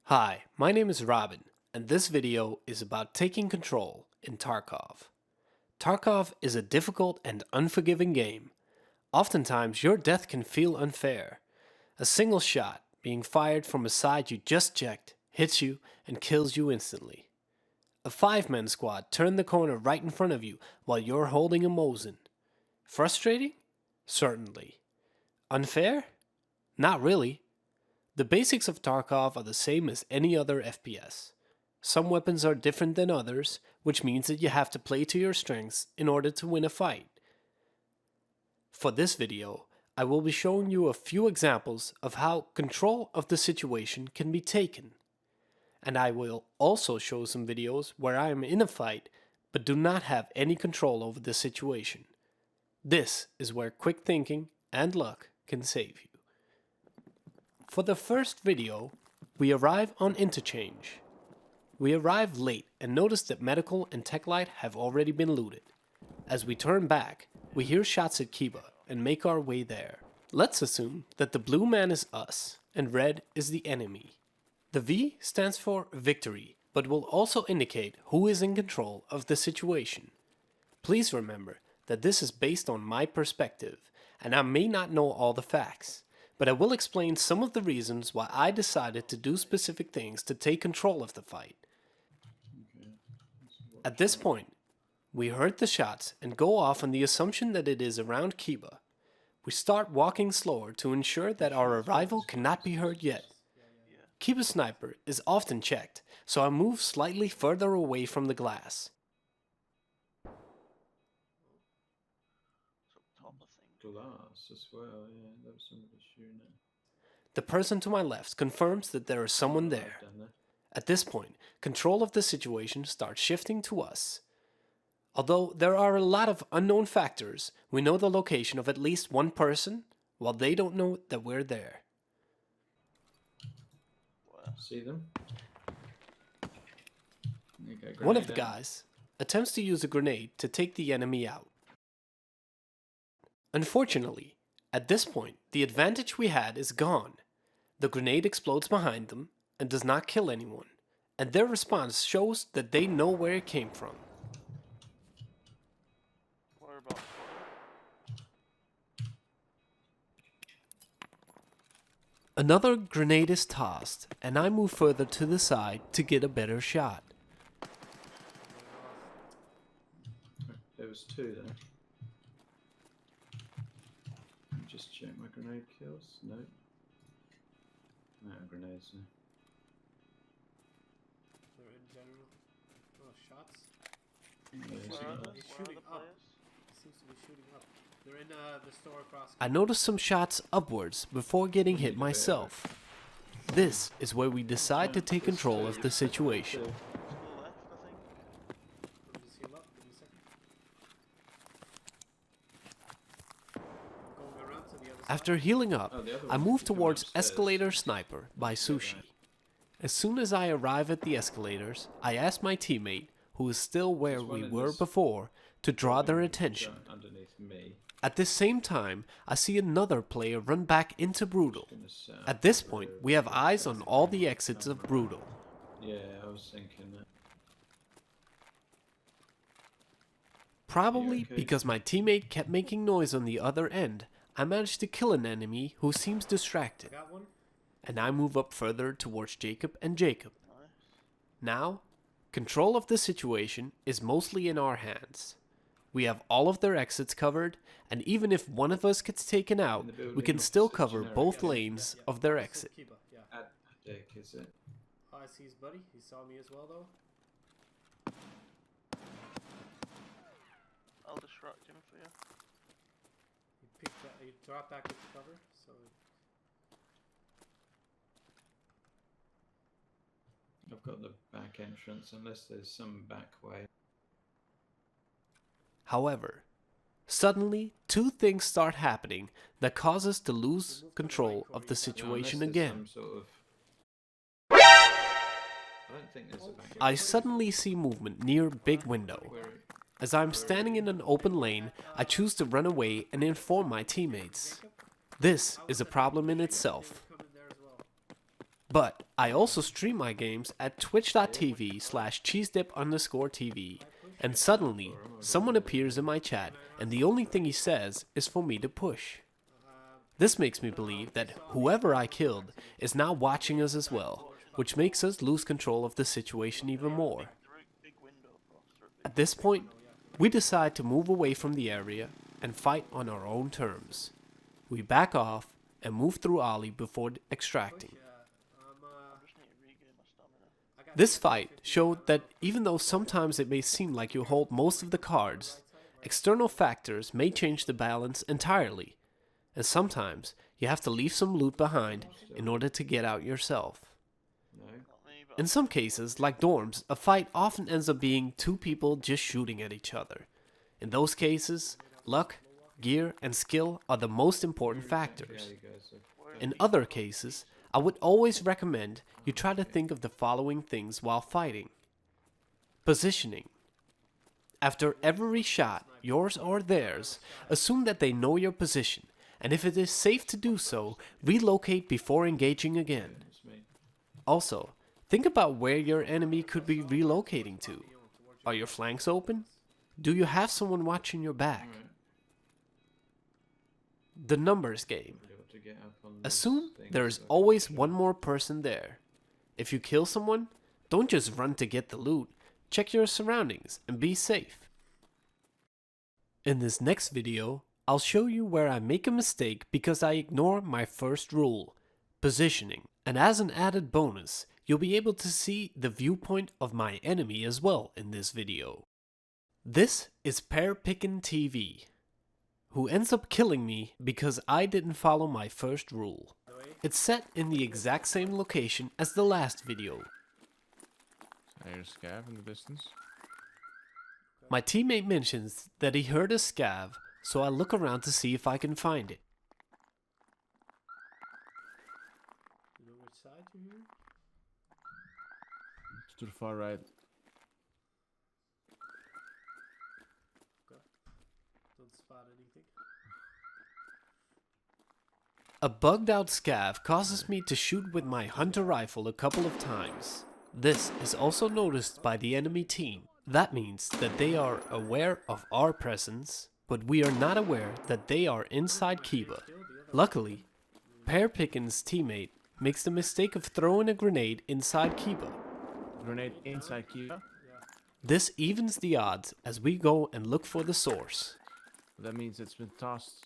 Hi, my name is Robin, and this video is about taking control in Tarkov. Tarkov is a difficult and unforgiving game. Oftentimes, your death can feel unfair. A single shot, being fired from a side you just checked, hits you and kills you instantly. A 5-man squad turned the corner right in front of you while you're holding a Mosin. Frustrating? Certainly. Unfair? Not really. The basics of Tarkov are the same as any other FPS. Some weapons are different than others, which means that you have to play to your strengths in order to win a fight. For this video, I will be showing you a few examples of how control of the situation can be taken. And I will also show some videos where I am in a fight but do not have any control over the situation. This is where quick thinking and luck can save you. For the first video, we arrive on interchange. We arrive late and notice that medical and tech light have already been looted. As we turn back, we hear shots at Kiba and make our way there. Let's assume that the blue man is us and red is the enemy. The V stands for victory, but will also indicate who is in control of the situation. Please remember that this is based on my perspective, and I may not know all the facts. But I will explain some of the reasons why I decided to do specific things to take control of the fight. At this point, we heard the shots and go off on the assumption that it is around Kiba. We start walking slower to ensure that our arrival cannot be heard yet. Kiba's sniper is often checked, so I move slightly further away from the glass. Glass as well, yeah, there was somebody shooting it. The person to my left confirms that there is someone there. At this point, control of the situation starts shifting to us. Although there are a lot of unknown factors, we know the location of at least one person, while they don't know that we're there. See them? One of the guys attempts to use a grenade to take the enemy out. Unfortunately, at this point, the advantage we had is gone. The grenade explodes behind them and does not kill anyone, and their response shows that they know where it came from. Another grenade is tossed, and I move further to the side to get a better shot. There was two there. Just check my grenade kills. No. No grenades. No. They're in general. Oh, shots? Yeah, He's shooting up. He seems to be shooting up. They're in the store across. I noticed some shots upwards before getting hit myself. This is where we decide to take control of the situation. After healing up, I move towards Escalator Sniper by Sushi. As soon as I arrive at the escalators, I ask my teammate, who is still where we were before, to draw their attention. At this same time, I see another player run back into Brutal. At this point, we have eyes on all the exits of Brutal. Yeah, I was thinking that. Probably because my teammate kept making noise on the other end, I managed to kill an enemy who seems distracted. And I move up further towards Jacob and Jacob. Now, control of the situation is mostly in our hands. We have all of their exits covered, and even if one of us gets taken out, we can still cover both lanes of their exit. At Dick, is it? Oh, I see his buddy. He saw me as well, though. I'll distract him for you. He dropped back into cover, so... I've got the back entrance, unless there's some back way. However, suddenly, two things start happening that cause us to lose control of the situation again. I suddenly see movement near Big Window. As I'm standing in an open lane, I choose to run away and inform my teammates. This is a problem in itself. But I also stream my games at twitch.tv/cheesedip_TV, and suddenly someone appears in my chat and the only thing he says is for me to push. This makes me believe that whoever I killed is now watching us as well, which makes us lose control of the situation even more. At this point, we decide to move away from the area and fight on our own terms. We back off and move through alley before extracting. This fight showed that even though sometimes it may seem like you hold most of the cards, external factors may change the balance entirely, and sometimes you have to leave some loot behind in order to get out yourself. In some cases, like dorms, a fight often ends up being two people just shooting at each other. In those cases, luck, gear, and skill are the most important factors. In other cases, I would always recommend you try to think of the following things while fighting. Positioning. After every shot, yours or theirs, assume that they know your position, and if it is safe to do so, relocate before engaging again. Also, think about where your enemy could be relocating to. Are your flanks open? Do you have someone watching your back? The numbers game. Assume there is always one more person there. If you kill someone, don't just run to get the loot. Check your surroundings and be safe. In this next video, I'll show you where I make a mistake because I ignore my first rule, positioning. And as an added bonus, you'll be able to see the viewpoint of my enemy as well in this video. This is Pear-Pickin' TV, who ends up killing me because I didn't follow my first rule. It's set in the exact same location as the last video. There's scav in the distance. My teammate mentions that he heard a scav, so I look around to see if I can find it. You know which side you hear? It's to the far right. Okay. Don't spot anything. A bugged out scav causes me to shoot with my hunter rifle a couple of times. This is also noticed by the enemy team. That means that they are aware of our presence, but we are not aware that they are inside Kiba. Luckily, Pear-Pickin's teammate makes the mistake of throwing a grenade inside Kiba. Grenade inside Kiba. This evens the odds as we go and look for the source. That means it's been tossed.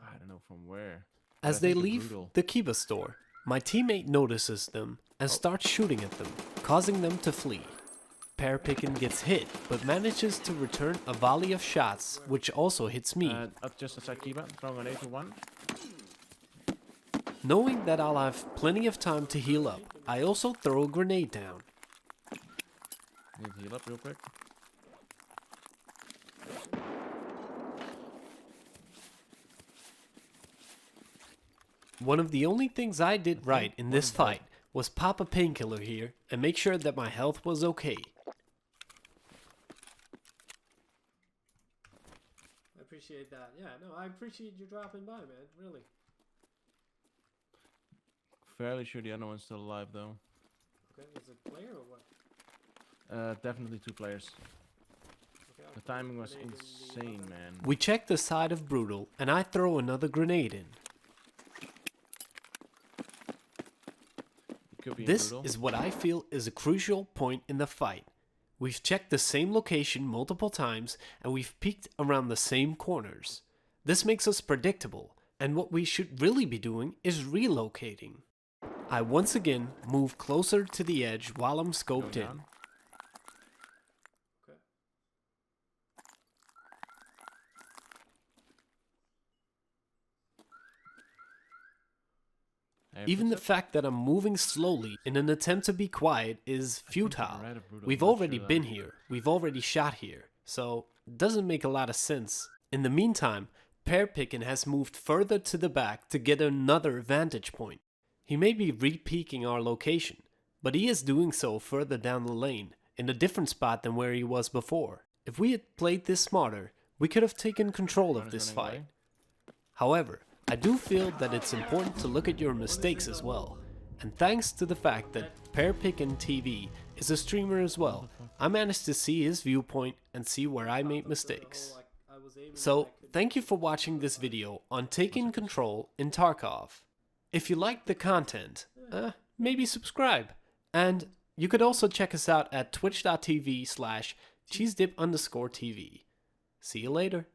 I don't know from where. As they leave the Kiba store, my teammate notices them and starts shooting at them, causing them to flee. Pear-Pickin gets hit, but manages to return a volley of shots, which also hits me. Up just outside Kiba, throwing an 8-1. Knowing that I'll have plenty of time to heal up, I also throw a grenade down. Need to heal up real quick. One of the only things I did right in this fight was pop a painkiller here and make sure that my health was okay. I appreciate that. Yeah, no, I appreciate you dropping by, man. Really. Fairly sure the other one's still alive though. Okay, is it player or what? Definitely 2 players. Okay, The timing was insane, man. We check the side of Brutal and I throw another grenade in. This is what I feel is a crucial point in the fight. We've checked the same location multiple times and we've peeked around the same corners. This makes us predictable, and what we should really be doing is relocating. I once again move closer to the edge while I'm scoped in. Even the fact that I'm moving slowly in an attempt to be quiet is futile. We've already been here, we've already shot here, so it doesn't make a lot of sense. In the meantime, Pear-Pickin has moved further to the back to get another vantage point. He may be re-peeking our location, but he is doing so further down the lane, in a different spot than where he was before. If we had played this smarter, we could have taken control of this fight. However, I do feel that it's important to look at your mistakes as well. And thanks to the fact that Pearpickin TV is a streamer as well, I managed to see his viewpoint and see where I made mistakes. So, thank you for watching this video on taking control in Tarkov. If you liked the content, maybe subscribe. And you could also check us out at twitch.tv/cheesedip_TV. See you later.